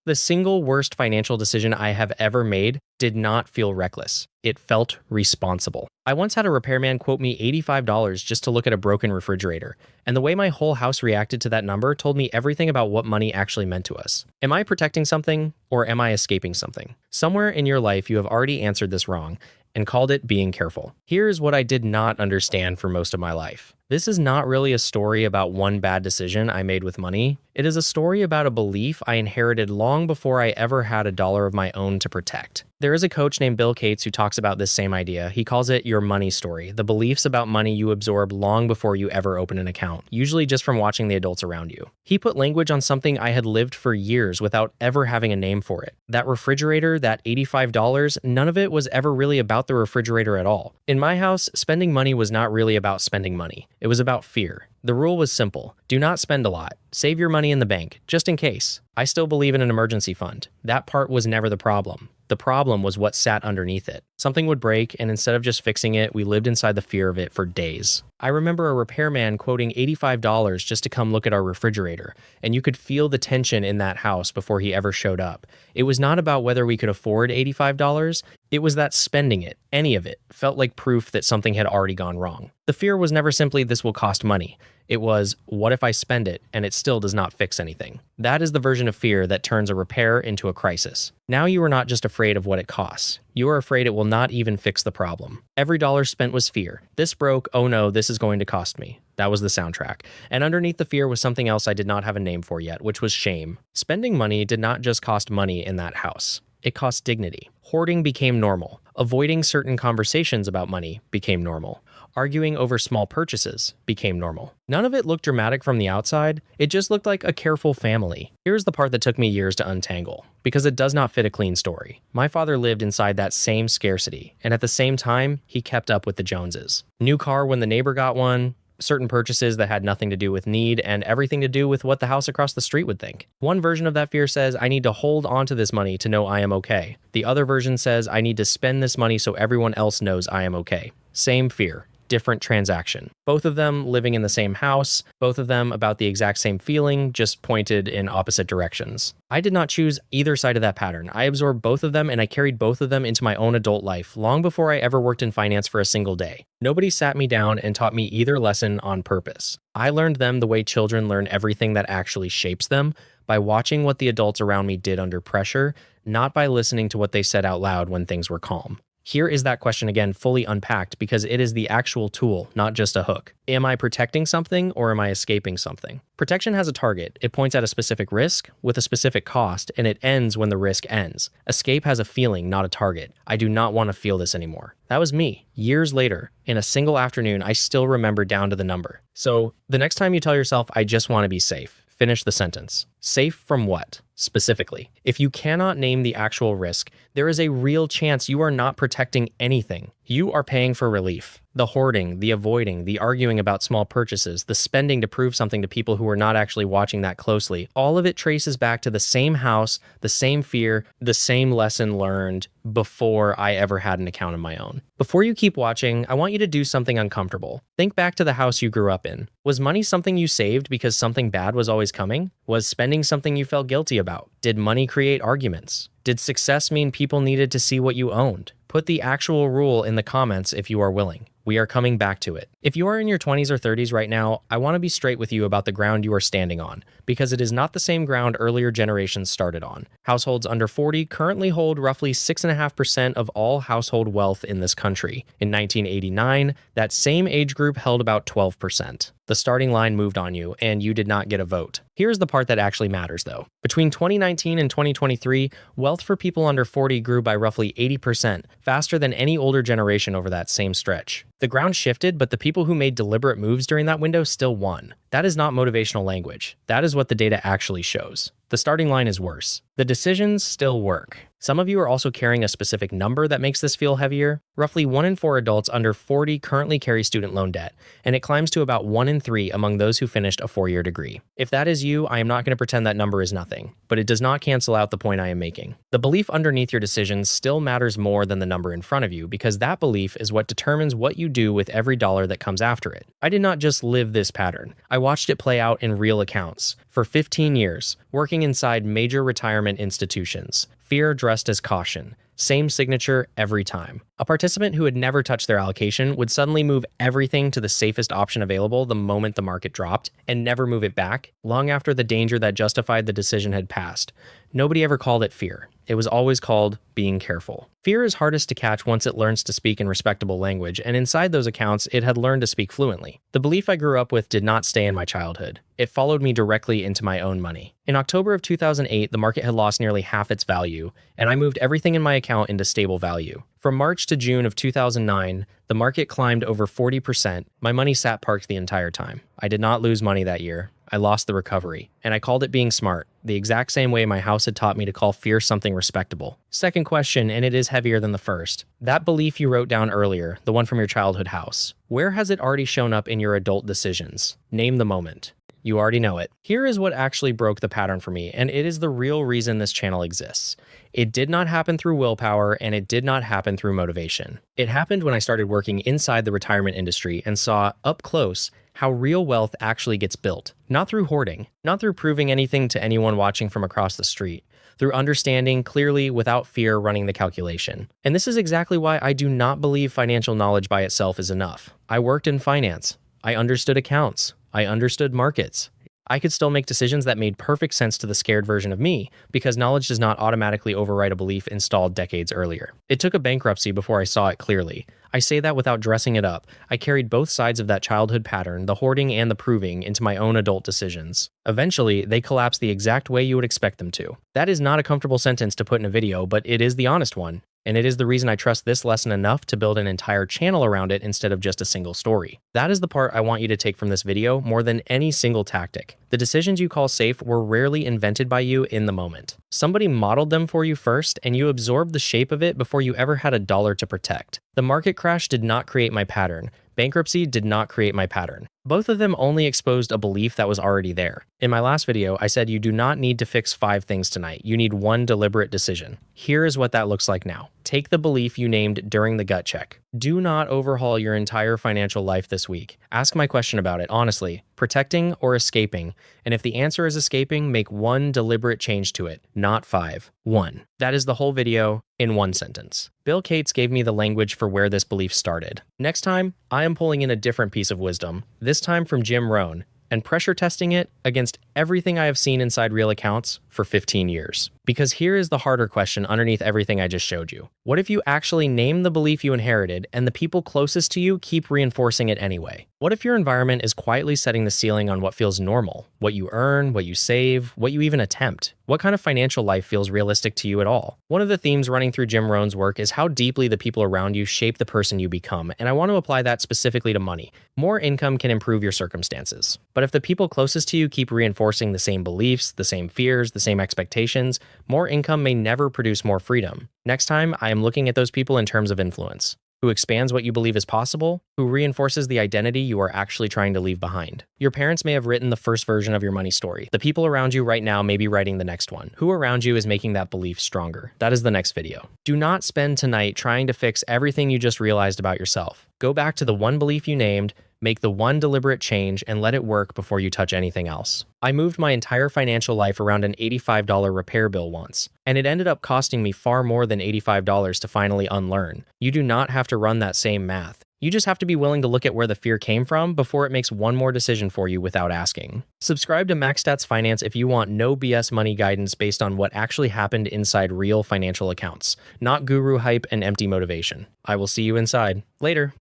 The single worst financial decision I have ever made did not feel reckless. It felt responsible. I once had a repairman quote me $85 just to look at a broken refrigerator, and the way my whole house reacted to that number told me everything about what money actually meant to us. Am I protecting something, or am I escaping something? Somewhere in your life you have already answered this wrong and called it being careful. Here's what I did not understand for most of my life. This is not really a story about one bad decision I made with money. It is a story about a belief I inherited long before I ever had a dollar of my own to protect. There is a coach named Bill Cates who talks about this same idea. He calls it your money story, the beliefs about money you absorb long before you ever open an account, usually just from watching the adults around you. He put language on something I had lived for years without ever having a name for it. That refrigerator, that $85, none of it was ever really about the refrigerator at all. In my house, spending money was not really about spending money. It was about fear. The rule was simple. Do not spend a lot. Save your money in the bank, just in case. I still believe in an emergency fund. That part was never the problem. The problem was what sat underneath it. Something would break, and instead of just fixing it, we lived inside the fear of it for days. I remember a repairman quoting $85 just to come look at our refrigerator, and you could feel the tension in that house before he ever showed up. It was not about whether we could afford $85. It was that spending it, any of it, felt like proof that something had already gone wrong. The fear was never simply this will cost money. It was, what if I spend it and it still does not fix anything? That is the version of fear that turns a repair into a crisis. Now you are not just afraid of what it costs. You are afraid it will not even fix the problem. Every dollar spent was fear. This broke, oh no, this is going to cost me. That was the soundtrack. And underneath the fear was something else I did not have a name for yet, which was shame. Spending money did not just cost money in that house. It cost dignity. Hoarding became normal. Avoiding certain conversations about money became normal. Arguing over small purchases became normal. None of it looked dramatic from the outside. It just looked like a careful family. Here's the part that took me years to untangle, because it does not fit a clean story. My father lived inside that same scarcity, and at the same time, he kept up with the Joneses. New car when the neighbor got one, certain purchases that had nothing to do with need and everything to do with what the house across the street would think. One version of that fear says, I need to hold on to this money to know I am okay. The other version says, I need to spend this money so everyone else knows I am okay. Same fear. Different transaction. Both of them living in the same house, both of them about the exact same feeling, just pointed in opposite directions. I did not choose either side of that pattern. I absorbed both of them and I carried both of them into my own adult life long before I ever worked in finance for a single day. Nobody sat me down and taught me either lesson on purpose. I learned them the way children learn everything that actually shapes them, by watching what the adults around me did under pressure, not by listening to what they said out loud when things were calm. Here is that question again fully unpacked because it is the actual tool, not just a hook. Am I protecting something or am I escaping something? Protection has a target. It points at a specific risk with a specific cost, and it ends when the risk ends. Escape has a feeling, not a target. I do not want to feel this anymore. That was me. Years later, in a single afternoon, I still remember down to the number. So the next time you tell yourself, I just want to be safe, finish the sentence. Safe from what? Specifically, if you cannot name the actual risk, there is a real chance you are not protecting anything. You are paying for relief. The hoarding, the avoiding, the arguing about small purchases, the spending to prove something to people who are not actually watching that closely, all of it traces back to the same house, the same fear, the same lesson learned before I ever had an account of my own. Before you keep watching, I want you to do something uncomfortable. Think back to the house you grew up in. Was money something you saved because something bad was always coming? Was spending something you felt guilty about? Did money create arguments? Did success mean people needed to see what you owned? Put the actual rule in the comments if you are willing. We are coming back to it. If you are in your 20s or 30s right now, I want to be straight with you about the ground you are standing on, because it is not the same ground earlier generations started on. Households under 40 currently hold roughly 6.5% of all household wealth in this country. In 1989, that same age group held about 12%. The starting line moved on you, and you did not get a vote. Here's the part that actually matters, though. Between 2019 and 2023, wealth for people under 40 grew by roughly 80%, faster than any older generation over that same stretch. The ground shifted, but the people who made deliberate moves during that window still won. That is not motivational language. That is what the data actually shows. The starting line is worse. The decisions still work. Some of you are also carrying a specific number that makes this feel heavier. Roughly 1 in 4 adults under 40 currently carry student loan debt, and it climbs to about 1 in 3 among those who finished a 4-year degree. If that is you, I am not going to pretend that number is nothing, but it does not cancel out the point I am making. The belief underneath your decisions still matters more than the number in front of you, because that belief is what determines what you do with every dollar that comes after it. I did not just live this pattern. I watched it play out in real accounts. For 15 years, working inside major retirement institutions, fear dressed as caution. Same signature every time. A participant who had never touched their allocation would suddenly move everything to the safest option available the moment the market dropped and never move it back, long after the danger that justified the decision had passed. Nobody ever called it fear. It was always called being careful. Fear is hardest to catch once it learns to speak in respectable language, and inside those accounts, it had learned to speak fluently. The belief I grew up with did not stay in my childhood. It followed me directly into my own money. In October of 2008, the market had lost nearly half its value, and I moved everything in my account into stable value. From March to June of 2009, the market climbed over 40%. My money sat parked the entire time. I did not lose money that year. I lost the recovery, and I called it being smart, the exact same way my house had taught me to call fear something respectable. Second question, and it is heavier than the first. That belief you wrote down earlier, the one from your childhood house, where has it already shown up in your adult decisions? Name the moment. You already know it. Here is what actually broke the pattern for me, and it is the real reason this channel exists. It did not happen through willpower, and it did not happen through motivation. It happened when I started working inside the retirement industry and saw, up close, how real wealth actually gets built. Not through hoarding, not through proving anything to anyone watching from across the street, through understanding clearly without fear running the calculation. And this is exactly why I do not believe financial knowledge by itself is enough. I worked in finance. I understood accounts. I understood markets. I could still make decisions that made perfect sense to the scared version of me, because knowledge does not automatically override a belief installed decades earlier. It took a bankruptcy before I saw it clearly. I say that without dressing it up. I carried both sides of that childhood pattern, the hoarding and the proving, into my own adult decisions. Eventually, they collapsed the exact way you would expect them to. That is not a comfortable sentence to put in a video, but it is the honest one. And it is the reason I trust this lesson enough to build an entire channel around it instead of just a single story. That is the part I want you to take from this video more than any single tactic. The decisions you call safe were rarely invented by you in the moment. Somebody modeled them for you first, and you absorbed the shape of it before you ever had a dollar to protect. The market crash did not create my pattern. Bankruptcy did not create my pattern. Both of them only exposed a belief that was already there. In my last video, I said you do not need to fix 5 things tonight. You need one deliberate decision. Here is what that looks like now. Take the belief you named during the gut check. Do not overhaul your entire financial life this week. Ask my question about it, honestly. Protecting or escaping? And if the answer is escaping, make one deliberate change to it, not 5. 1. That is the whole video in one sentence. Bill Gates gave me the language for where this belief started. Next time, I am pulling in a different piece of wisdom, this time from Jim Rohn, and pressure testing it against everything I have seen inside real accounts for 15 years. Because here is the harder question underneath everything I just showed you. What if you actually name the belief you inherited and the people closest to you keep reinforcing it anyway? What if your environment is quietly setting the ceiling on what feels normal, what you earn, what you save, what you even attempt? What kind of financial life feels realistic to you at all? One of the themes running through Jim Rohn's work is how deeply the people around you shape the person you become, and I want to apply that specifically to money. More income can improve your circumstances. But if the people closest to you keep reinforcing the same beliefs, the same fears, the same expectations, more income may never produce more freedom. Next time, I am looking at those people in terms of influence. Who expands what you believe is possible, who reinforces the identity you are actually trying to leave behind. Your parents may have written the first version of your money story. The people around you right now may be writing the next one. Who around you is making that belief stronger? That is the next video. Do not spend tonight trying to fix everything you just realized about yourself. Go back to the one belief you named, make the one deliberate change, and let it work before you touch anything else. I moved my entire financial life around an $85 repair bill once, and it ended up costing me far more than $85 to finally unlearn. You do not have to run that same math. You just have to be willing to look at where the fear came from before it makes one more decision for you without asking. Subscribe to Max Stats Finance if you want no BS money guidance based on what actually happened inside real financial accounts, not guru hype and empty motivation. I will see you inside. Later.